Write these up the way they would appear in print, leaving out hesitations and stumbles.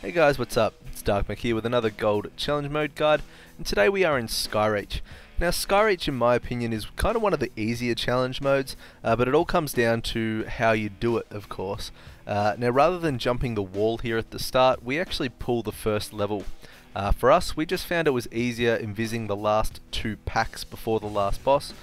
Hey guys, what's up? It's Darkmac here with another Gold Challenge Mode guide, and today we are in Skyreach. Now Skyreach, in my opinion, is kind of one of the easier challenge modes, but it all comes down to how you do it, of course. Now rather than jumping the wall here at the start, we actually pull the first level. For us, we just found it was easier invising the last two packs before the last boss,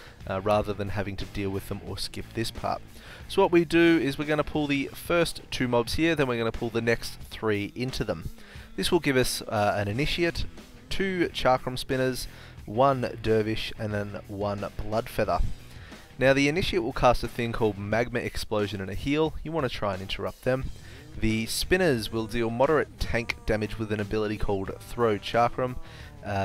rather than having to deal with them or skip this part. So what we do is we're going to pull the first two mobs here, then we're going to pull the next three into them. This will give us an initiate, two chakram spinners, one dervish, and then one blood feather. Now the initiate will cast a thing called magma explosion and a heal. You want to try and interrupt them. The spinners will deal moderate tank damage with an ability called throw chakram.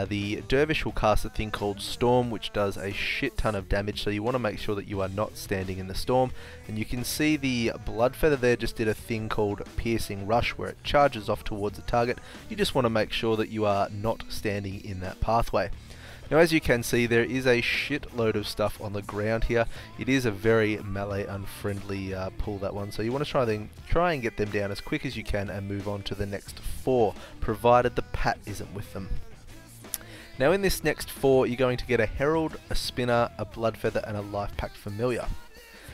The dervish will cast a thing called storm, which does a shit ton of damage, so you want to make sure that you are not standing in the storm. And you can see the blood feather there just did a thing called piercing rush, where it charges off towards the target. You just want to make sure that you are not standing in that pathway. Now as you can see, there is a shitload of stuff on the ground here. It is a very melee unfriendly pull, that one, so you want to try and get them down as quick as you can and move on to the next four, provided the pat isn't with them. Now in this next four, you're going to get a herald, a spinner, a blood feather, and a life pack familiar.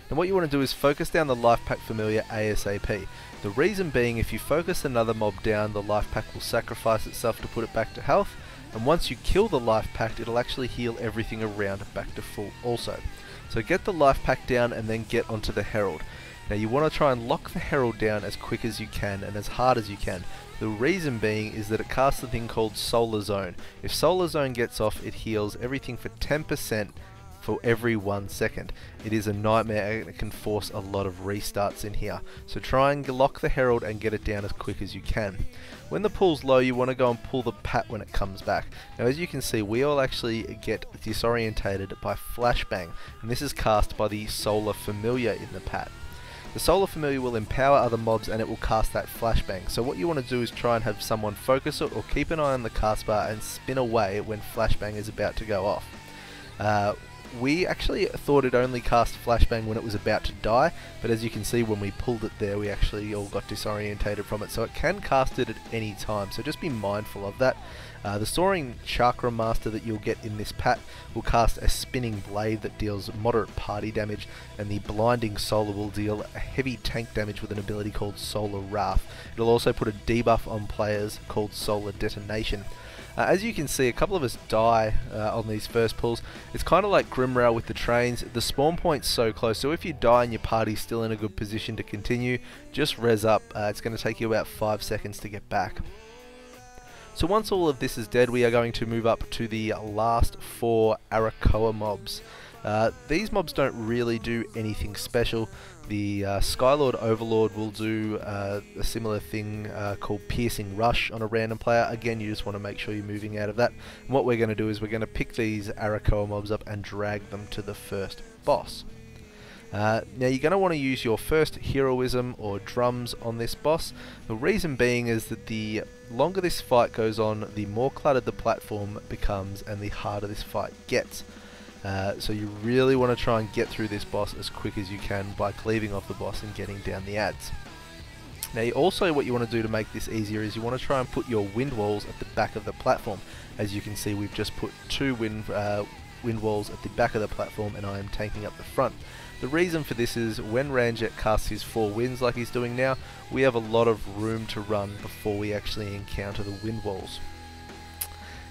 And what you want to do is focus down the life pack familiar ASAP. The reason being, if you focus another mob down, the life pack will sacrifice itself to put it back to health, and once you kill the life pack, it'll actually heal everything around back to full also. So get the life pack down and then get onto the herald. Now you want to try and lock the herald down as quick as you can and as hard as you can. The reason being is that it casts a thing called Solar Zone. If Solar Zone gets off, it heals everything for 10% for every 1 second. It is a nightmare and it can force a lot of restarts in here. So try and lock the herald and get it down as quick as you can. When the pull's low, you want to go and pull the pat when it comes back. Now as you can see, we all actually get disorientated by flashbang, and this is cast by the Solar Familiar in the pat. The Solar Familiar will empower other mobs and it will cast that flashbang. So what you want to do is try and have someone focus it or keep an eye on the cast bar and spin away when flashbang is about to go off. We actually thought it only cast flashbang when it was about to die, but as you can see, when we pulled it there, we actually all got disorientated from it, so it can cast it at any time, so just be mindful of that. The soaring chakra master that you'll get in this pat will cast a spinning blade that deals moderate party damage, and the blinding solar will deal a heavy tank damage with an ability called Solar Wrath. It'll also put a debuff on players called Solar Detonation. As you can see, a couple of us die on these first pulls. It's kind of like Grimrail with the trains. The spawn point's so close, so if you die and your party's still in a good position to continue, just res up. It's going to take you about 5 seconds to get back. So once all of this is dead, we are going to move up to the last four Arakoa mobs. These mobs don't really do anything special. The Skylord Overlord will do a similar thing called Piercing Rush on a random player. Again, you just want to make sure you're moving out of that. And what we're going to do is we're going to pick these Arakoa mobs up and drag them to the first boss. Now you're going to want to use your first heroism or drums on this boss. The reason being is that the longer this fight goes on, the more cluttered the platform becomes and the harder this fight gets. So you really want to try and get through this boss as quick as you can by cleaving off the boss and getting down the ads. Now also what you want to do to make this easier is you want to try and put your wind walls at the back of the platform. As you can see, we've just put two wind walls at the back of the platform, and I am tanking up the front. The reason for this is when Ranjet casts his 4 winds like he's doing now, we have a lot of room to run before we actually encounter the wind walls.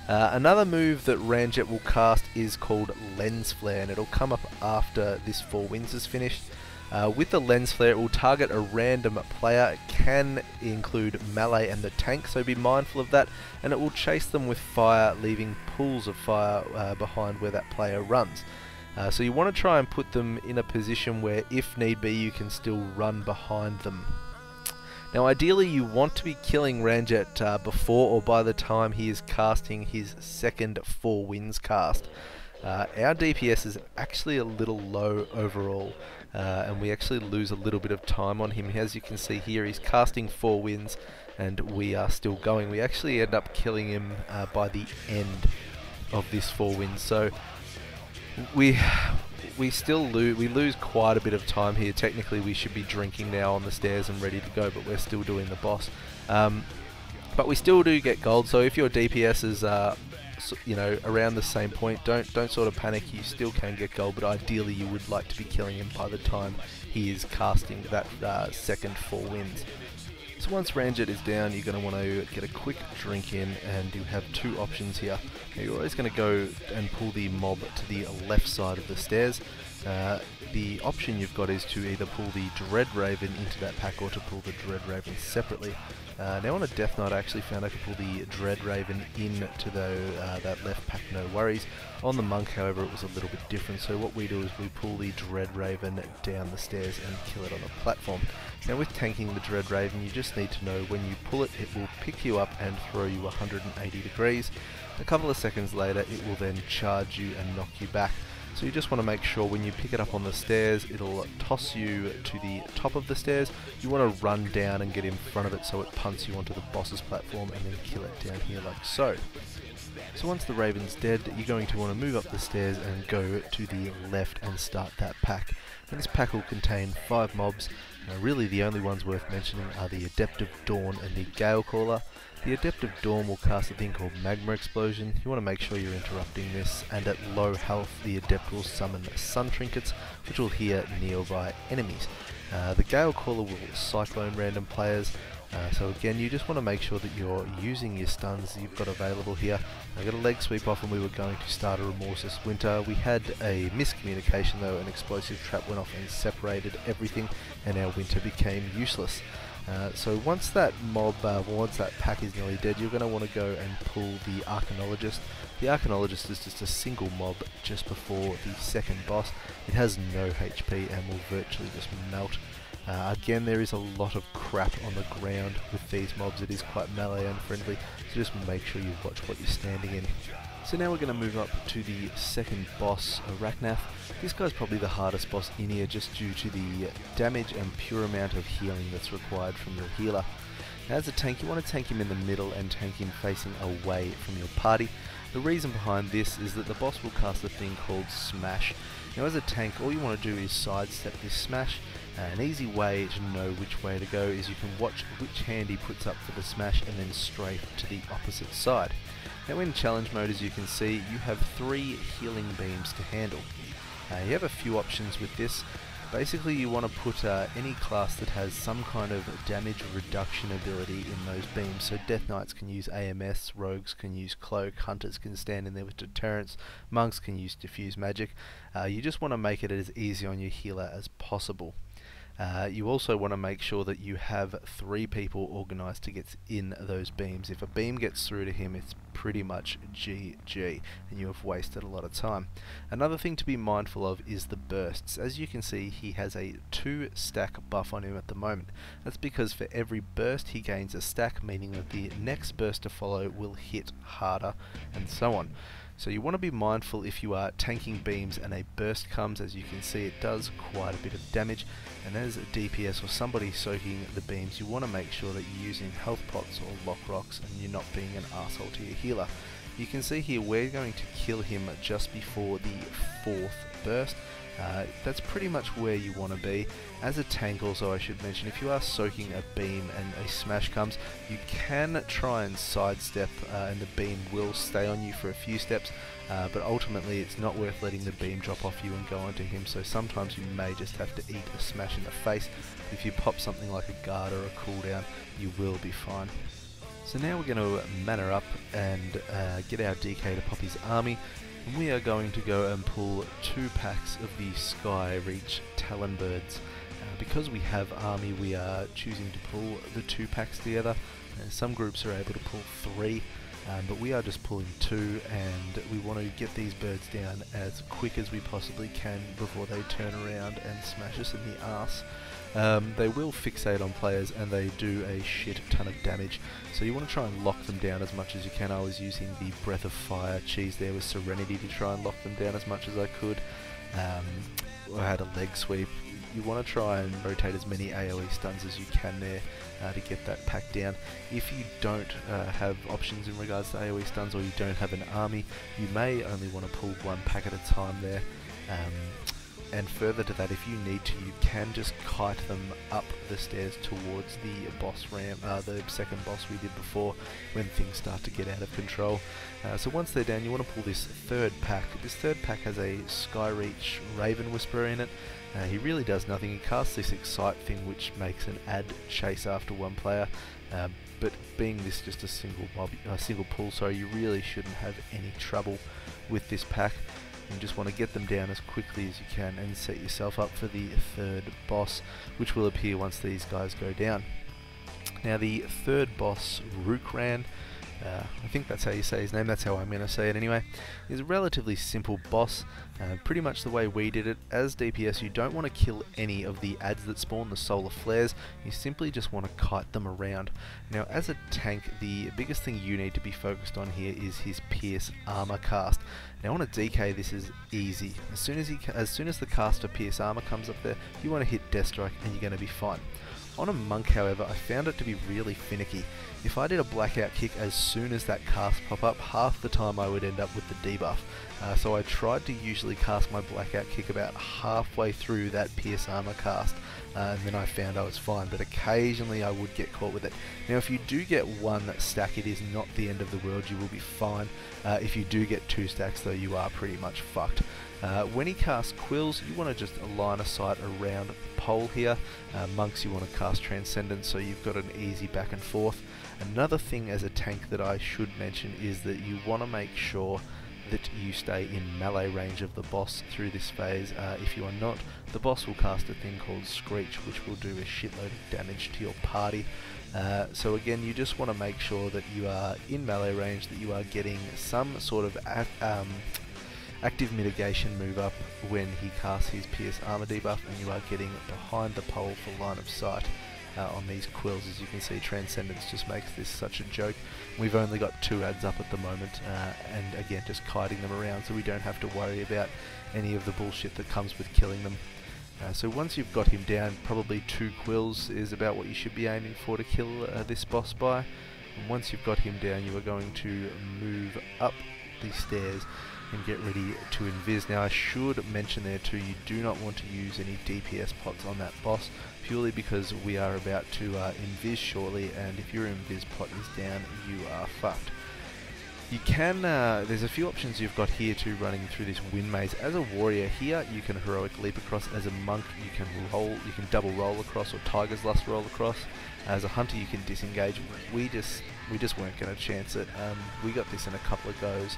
Another move that Ranjet will cast is called Lens Flare, and it'll come up after this 4 winds is finished. With the Lens Flare, it will target a random player. It can include melee and the tank, so be mindful of that, and it will chase them with fire, leaving pools of fire behind where that player runs. So you want to try and put them in a position where, if need be, you can still run behind them. Now ideally you want to be killing Ranjet before or by the time he is casting his second 4 winds cast. Our DPS is actually a little low overall, and we actually lose a little bit of time on him. As you can see here, he's casting 4 winds and we are still going. We actually end up killing him by the end of this 4 winds, so we lose quite a bit of time here. Technically we should be drinking now on the stairs and ready to go, but we're still doing the boss. But we still do get gold, so if your DPS is you know, around the same point, don't sort of panic. You still can get gold, but ideally you would like to be killing him by the time he is casting that second 4 winds. So once Ranjit is down, you're going to want to get a quick drink in, and you have 2 options here. Now you're always going to go and pull the mob to the left side of the stairs. The option you've got is to either pull the Dread Raven into that pack or to pull the Dread Raven separately. Now on a Death Knight I actually found I could pull the Dread Raven into that left pack, no worries. On the Monk however it was a little bit different, so what we do is we pull the Dread Raven down the stairs and kill it on the platform. Now with tanking the Dread Raven you just need to know when you pull it, it will pick you up and throw you 180 degrees. A couple of seconds later it will then charge you and knock you back. So you just want to make sure when you pick it up on the stairs, it'll toss you to the top of the stairs. You want to run down and get in front of it so it punts you onto the boss's platform and then kill it down here like so. So once the Raven's dead, you're going to want to move up the stairs and go to the left and start that pack. And this pack will contain 5 mobs. Really the only ones worth mentioning are the Adept of Dawn and the Gale Caller. The Adept of Dawn will cast a thing called Magma Explosion. You want to make sure you're interrupting this, and at low health the Adept will summon Sun Trinkets, which will heal nearby enemies. The Gale Caller will Cyclone random players, so again you just want to make sure that you're using your stuns you've got available here. I got a leg sweep off and we were going to start a Remorseless Winter. We had a miscommunication though, an explosive trap went off and separated everything and our Winter became useless. So once that once that pack is nearly dead, you're going to want to go and pull the Arcanologist. The Arcanologist is just a single mob just before the second boss. It has no HP and will virtually just melt. Again, there is a lot of crap on the ground with these mobs. It is quite melee unfriendly, so just make sure you watch what you're standing in. So now we're going to move up to the second boss, Arachnath. This guy's probably the hardest boss in here just due to the damage and pure amount of healing that's required from your healer. Now as a tank, you want to tank him in the middle and tank him facing away from your party. The reason behind this is that the boss will cast a thing called Smash. Now as a tank, all you want to do is sidestep this Smash. An easy way to know which way to go is you can watch which hand he puts up for the Smash and then strafe to the opposite side. Now in challenge mode, as you can see, you have 3 healing beams to handle. You have a few options with this. Basically you want to put any class that has some kind of damage reduction ability in those beams. So Death Knights can use AMS, Rogues can use Cloak, Hunters can stand in there with Deterrence, Monks can use Diffuse Magic. You just want to make it as easy on your healer as possible. You also want to make sure that you have 3 people organised to get in those beams. If a beam gets through to him, it's pretty much GG, and you have wasted a lot of time. Another thing to be mindful of is the bursts. As you can see, he has a 2 stack buff on him at the moment. That's because for every burst he gains a stack, meaning that the next burst to follow will hit harder, and so on. So you want to be mindful if you are tanking beams and a burst comes. As you can see, it does quite a bit of damage, and as a DPS or somebody soaking the beams, you want to make sure that you're using health pots or lock rocks and you're not being an arsehole to your healer. You can see here we're going to kill him just before the 4th burst. That's pretty much where you want to be. As a tank also, I should mention, if you are soaking a beam and a smash comes, you can try and sidestep and the beam will stay on you for a few steps, but ultimately it's not worth letting the beam drop off you and go onto him, so sometimes you may just have to eat a smash in the face. If you pop something like a guard or a cooldown, you will be fine. So now we're going to mana up and get our DK to pop his army. And we are going to go and pull 2 packs of the Skyreach Talonbirds. Because we have army, we are choosing to pull the 2 packs together. Some groups are able to pull 3, but we are just pulling 2, and we want to get these birds down as quick as we possibly can before they turn around and smash us in the arse. They will fixate on players and they do a shit ton of damage, so you want to try and lock them down as much as you can. I was using the Breath of Fire cheese there with Serenity to try and lock them down as much as I could. I had a leg sweep. You want to try and rotate as many AoE stuns as you can there to get that pack down. If you don't have options in regards to AoE stuns, or you don't have an army, you may only want to pull 1 pack at a time there. And further to that, if you need to, you can just kite them up the stairs towards the boss ramp, the second boss we did before, when things start to get out of control. So once they're down, you want to pull this third pack. This third pack has a Skyreach Raven Whisperer in it. He really does nothing. He casts this Excite thing, which makes an add chase after one player. But being this just a single pull, you really shouldn't have any trouble with this pack. You just want to get them down as quickly as you can and set yourself up for the third boss, which will appear once these guys go down. Now the third boss, Rookran, I think that's how you say his name, that's how I'm going to say it anyway, is a relatively simple boss, pretty much the way we did it. As DPS, you don't want to kill any of the adds that spawn the solar flares, you simply just want to kite them around. Now as a tank, the biggest thing you need to be focused on here is his Pierce Armor cast. Now on a DK this is easy. As soon as the caster Pierce Armor comes up there, you want to hit Death Strike and you're going to be fine. On a monk, however, I found it to be really finicky. If I did a blackout kick as soon as that cast pop up, half the time I would end up with the debuff. So I tried to usually cast my blackout kick about halfway through that Pierce Armor cast, and then I found I was fine, but occasionally I would get caught with it. Now if you do get one stack, it is not the end of the world, you will be fine. If you do get 2 stacks though, you are pretty much fucked. When he casts Quills, you want to just line a sight around the pole here. Monks, you want to cast Transcendence, so you've got an easy back and forth. Another thing as a tank that I should mention is that you want to make sure that you stay in melee range of the boss through this phase. If you are not, the boss will cast a thing called Screech, which will do a shitload of damage to your party. So again, you just want to make sure that you are in melee range, that you are getting some sort of active mitigation move up when he casts his Pierce Armor debuff, and you are getting behind the pole for line of sight on these Quills. As you can see, Transcendence just makes this such a joke. We've only got 2 adds up at the moment, and again just kiting them around so we don't have to worry about any of the bullshit that comes with killing them. So once you've got him down, probably 2 Quills is about what you should be aiming for to kill this boss by. And once you've got him down, you are going to move up the stairs and get ready to invis. Now I should mention there too, you do not want to use any DPS pots on that boss, purely because we are about to invis shortly, and if your invis pot is down, you are fucked. You can, there's a few options you've got here too running through this wind maze. As a warrior here, you can heroic leap across. As a monk, you can double roll across, or tiger's lust roll across. As a hunter, you can disengage. We just weren't going to chance it. We got this in a couple of goes,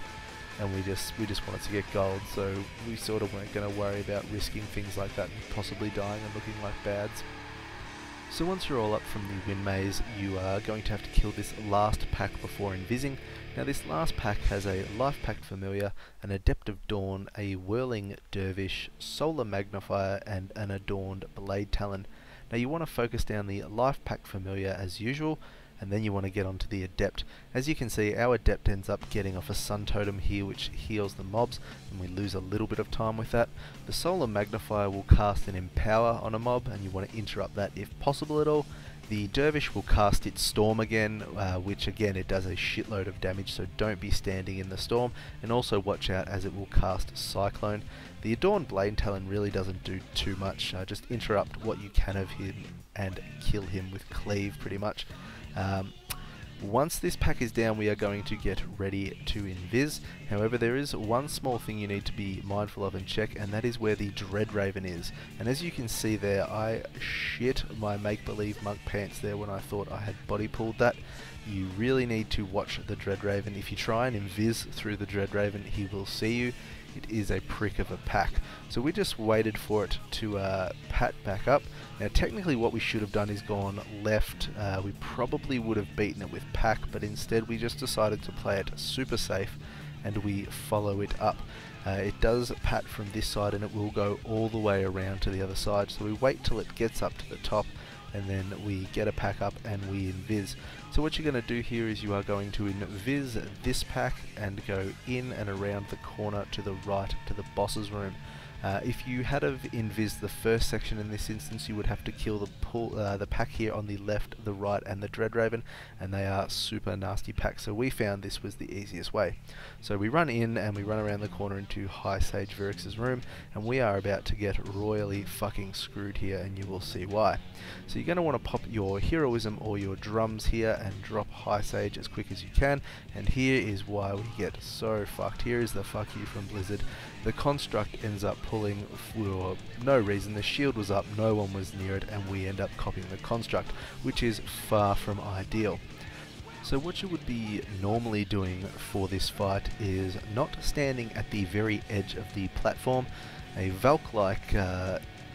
and we just wanted to get gold, so we sort of weren't going to worry about risking things like that and possibly dying and looking like bads. So once you're all up from the wind maze, you are going to have to kill this last pack before invising. Now this last pack has a Life Pact Familiar, an Adept of Dawn, a Whirling Dervish, Solar Magnifier, and an Adorned Blade Talon. Now you want to focus down the Life Pact Familiar as usual, and then you want to get onto the Adept. As you can see, our Adept ends up getting off a Sun Totem here, which heals the mobs, and we lose a little bit of time with that. The Solar Magnifier will cast an Empower on a mob, and you want to interrupt that if possible at all. The Dervish will cast its Storm again, which again it does a shitload of damage, so don't be standing in the Storm, and also watch out as it will cast Cyclone. The Adorned Blade Talon really doesn't do too much, just interrupt what you can of him and kill him with Cleave pretty much. Once this pack is down, we are going to get ready to invis. However, there is one small thing you need to be mindful of and check, and that is where the Dread Raven is. And as you can see there, I shit my make-believe monk pants there when I thought I had body pulled that. You really need to watch the Dread Raven. If you try and invis through the Dread Raven, he will see you. It is a prick of a pack. So we just waited for it to pat back up. Now technically what we should have done is gone left. We probably would have beaten it with pack, but instead we just decided to play it super safe and we follow it up. It does pat from this side and it will go all the way around to the other side, so we wait till it gets up to the top and then we get a pack up and we invis. So what you're going to do here is you are going to invis this pack and go in and around the corner to the right to the boss's room. If you had have invised the first section in this instance, you would have to kill the pack here on the left, the right, and the Dreadraven, and they are super nasty packs, so we found this was the easiest way. So we run in and we run around the corner into High Sage Virix's room, and we are about to get royally fucking screwed here, and you will see why. So you're going to want to pop your heroism or your drums here and drop High Sage as quick as you can, and here is why we get so fucked. Here is the fuck you from Blizzard. The construct ends up pulling for no reason. The shield was up, no one was near it, and we end up copying the construct, which is far from ideal. So what you would be normally doing for this fight is not standing at the very edge of the platform. A Valk-like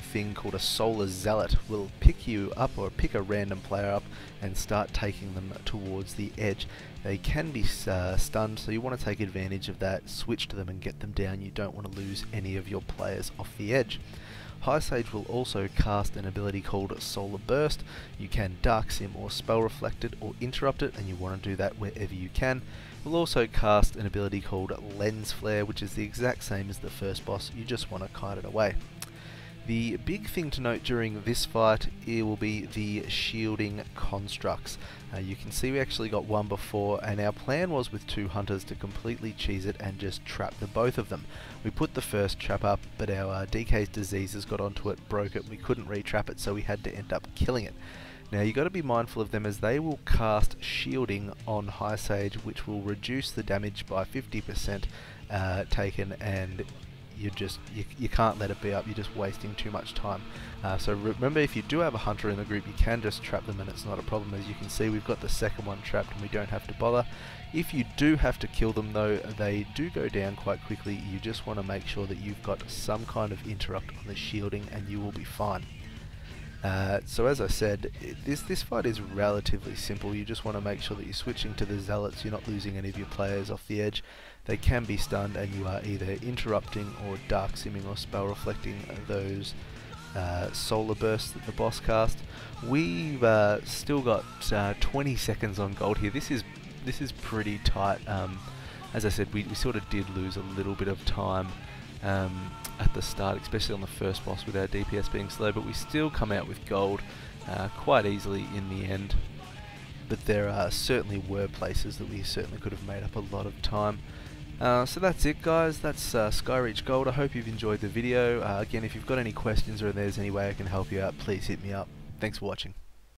thing called a Solar Zealot will pick you up, or pick a random player up, and start taking them towards the edge. They can be stunned, so you want to take advantage of that, switch to them and get them down. You don't want to lose any of your players off the edge. High Sage will also cast an ability called Solar Burst. You can Dark Sim or Spell Reflect it or interrupt it, and you want to do that wherever you can. We'll also cast an ability called Lens Flare, which is the exact same as the first boss. You just want to kite it away. The big thing to note during this fight will be the shielding constructs. You can see we actually got one before, and our plan was with two hunters to completely cheese it and just trap the both of them. We put the first trap up, but our DK's diseases got onto it, broke it, we couldn't re-trap it, so we had to end up killing it. Now you got to be mindful of them, as they will cast shielding on High Sage, which will reduce the damage by 50% taken, and you can't let it be up. You're just wasting too much time. So remember, if you do have a hunter in the group, you can just trap them and it's not a problem. As you can see, we've got the second one trapped and we don't have to bother. If you do have to kill them though, they do go down quite quickly. You just want to make sure that you've got some kind of interrupt on the shielding and you will be fine. So as I said, this fight is relatively simple. You just want to make sure that you're switching to the Zealots, you're not losing any of your players off the edge. They can be stunned, and you are either interrupting or Dark Simming or Spell Reflecting those Solar Bursts that the boss cast. We've still got 20 seconds on gold here. This is pretty tight. As I said, we sort of did lose a little bit of time at the start, especially on the first boss with our DPS being slow, but we still come out with gold quite easily in the end. But there certainly were places that we certainly could have made up a lot of time. So that's it, guys. That's Skyreach Gold. I hope you've enjoyed the video. Again, if you've got any questions or there's any way I can help you out, please hit me up. Thanks for watching.